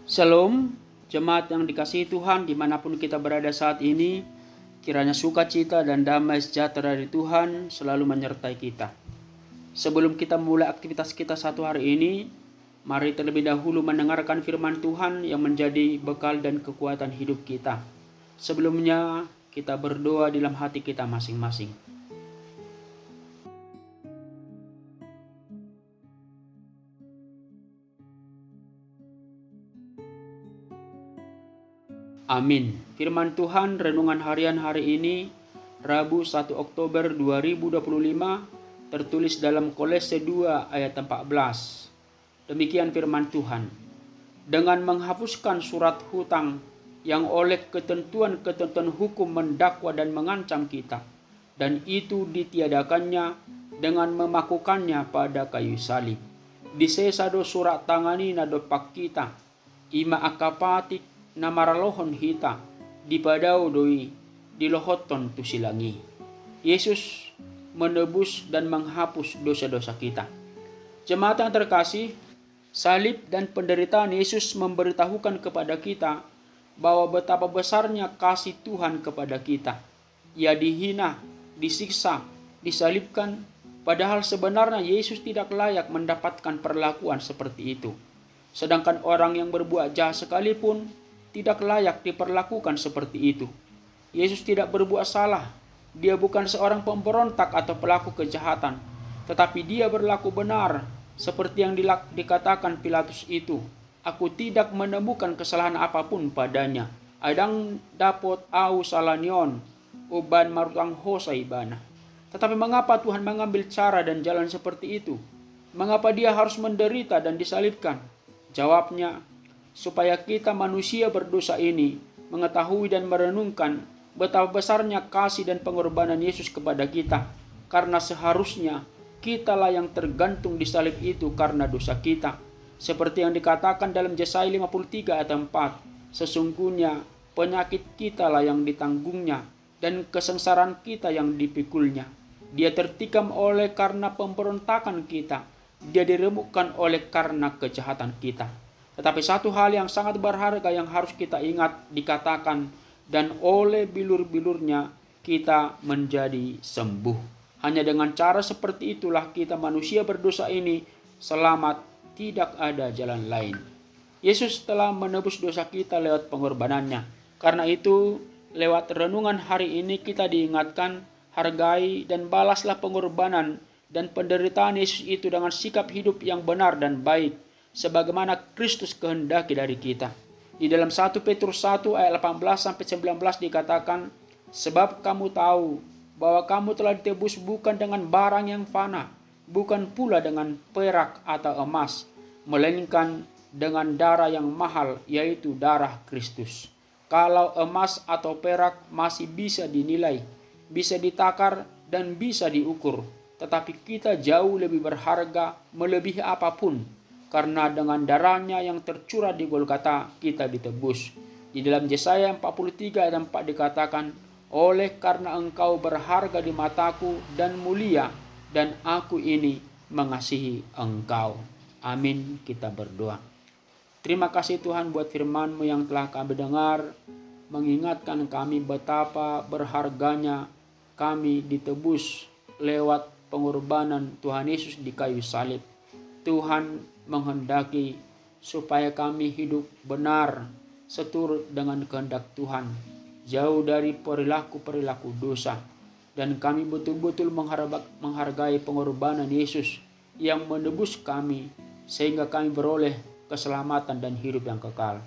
Shalom, jemaat yang dikasihi Tuhan dimanapun kita berada saat ini, kiranya sukacita dan damai sejahtera dari Tuhan selalu menyertai kita. Sebelum kita mulai aktivitas kita satu hari ini, mari terlebih dahulu mendengarkan firman Tuhan yang menjadi bekal dan kekuatan hidup kita. Sebelumnya, kita berdoa di dalam hati kita masing-masing. Amin. Firman Tuhan renungan harian hari ini, Rabu 1 Oktober 2025, tertulis dalam Kolose 2 ayat 14. Demikian firman Tuhan. Dengan menghapuskan surat hutang yang oleh ketentuan-ketentuan hukum mendakwa dan mengancam kita, dan itu ditiadakannya dengan memakukannya pada kayu salib. Disesado surat tangani nadopak kita, ima akapatik na maralohon hita di padau doi di lohoton tusilangi. Yesus menebus dan menghapus dosa-dosa kita. Jemaat yang terkasih, salib dan penderitaan Yesus memberitahukan kepada kita bahwa betapa besarnya kasih Tuhan kepada kita. Ia dihina, disiksa, disalibkan, padahal sebenarnya Yesus tidak layak mendapatkan perlakuan seperti itu. Sedangkan orang yang berbuat jahat sekalipun tidak layak diperlakukan seperti itu. Yesus tidak berbuat salah. Dia bukan seorang pemberontak atau pelaku kejahatan, tetapi dia berlaku benar, seperti yang dikatakan Pilatus itu. Aku tidak menemukan kesalahan apapun padanya. Adang dapot au salanion, uban marutang hosai bana. Tetapi mengapa Tuhan mengambil cara dan jalan seperti itu? Mengapa dia harus menderita dan disalibkan? Jawabnya, supaya kita manusia berdosa ini mengetahui dan merenungkan betapa besarnya kasih dan pengorbanan Yesus kepada kita, karena seharusnya kitalah yang tergantung di salib itu karena dosa kita. Seperti yang dikatakan dalam Yesaya 53 ayat 4, sesungguhnya penyakit kitalah yang ditanggungnya dan kesengsaraan kita yang dipikulnya. Dia tertikam oleh karena pemberontakan kita, dia diremukkan oleh karena kejahatan kita. Tetapi satu hal yang sangat berharga yang harus kita ingat dikatakan, dan oleh bilur-bilurnya kita menjadi sembuh. Hanya dengan cara seperti itulah kita manusia berdosa ini selamat, tidak ada jalan lain. Yesus telah menebus dosa kita lewat pengorbanannya. Karena itu, lewat renungan hari ini kita diingatkan, hargai dan balaslah pengorbanan dan penderitaan Yesus itu dengan sikap hidup yang benar dan baik, sebagaimana Kristus kehendaki dari kita. Di dalam 1 Petrus 1 ayat 18-19 dikatakan, sebab kamu tahu bahwa kamu telah ditebus bukan dengan barang yang fana, bukan pula dengan perak atau emas, melainkan dengan darah yang mahal, yaitu darah Kristus. Kalau emas atau perak masih bisa dinilai, bisa ditakar dan bisa diukur, tetapi kita jauh lebih berharga melebihi apapun, karena dengan darahnya yang tercurah di Golgota kita ditebus. Di dalam Yesaya 43 ayat 4 dikatakan, oleh karena engkau berharga di mataku dan mulia, dan aku ini mengasihi engkau. Amin, kita berdoa. Terima kasih Tuhan buat firman-Mu yang telah kami dengar, mengingatkan kami betapa berharganya kami ditebus lewat pengorbanan Tuhan Yesus di kayu salib. Tuhan menghendaki supaya kami hidup benar seturut dengan kehendak Tuhan, jauh dari perilaku-perilaku dosa, dan kami betul-betul menghargai pengorbanan Yesus yang menebus kami sehingga kami beroleh keselamatan dan hidup yang kekal.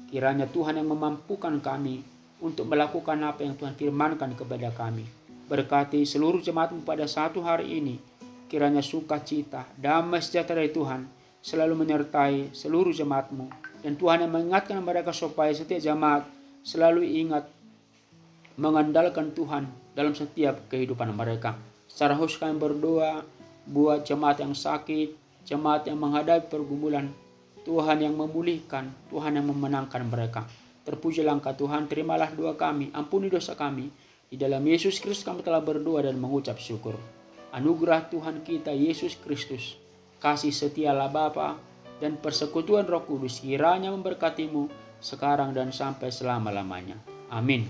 Kiranya Tuhan yang memampukan kami untuk melakukan apa yang Tuhan firmankan kepada kami. Berkati seluruh jemaat-Mu pada satu hari ini. Kiranya sukacita, damai sejahtera dari Tuhan selalu menyertai seluruh jemaat-Mu. Dan Tuhan yang mengingatkan mereka supaya setiap jemaat selalu ingat mengandalkan Tuhan dalam setiap kehidupan mereka. Secara khusus kami berdoa buat jemaat yang sakit, jemaat yang menghadapi pergumulan. Tuhan yang memulihkan, Tuhan yang memenangkan mereka. Terpujilah Engkau Tuhan, terimalah doa kami, ampuni dosa kami. Di dalam Yesus Kristus kami telah berdoa dan mengucap syukur. Anugerah Tuhan kita Yesus Kristus, kasih setialah Bapa, dan persekutuan Roh Kudus kiranya memberkatimu sekarang dan sampai selama-lamanya. Amin.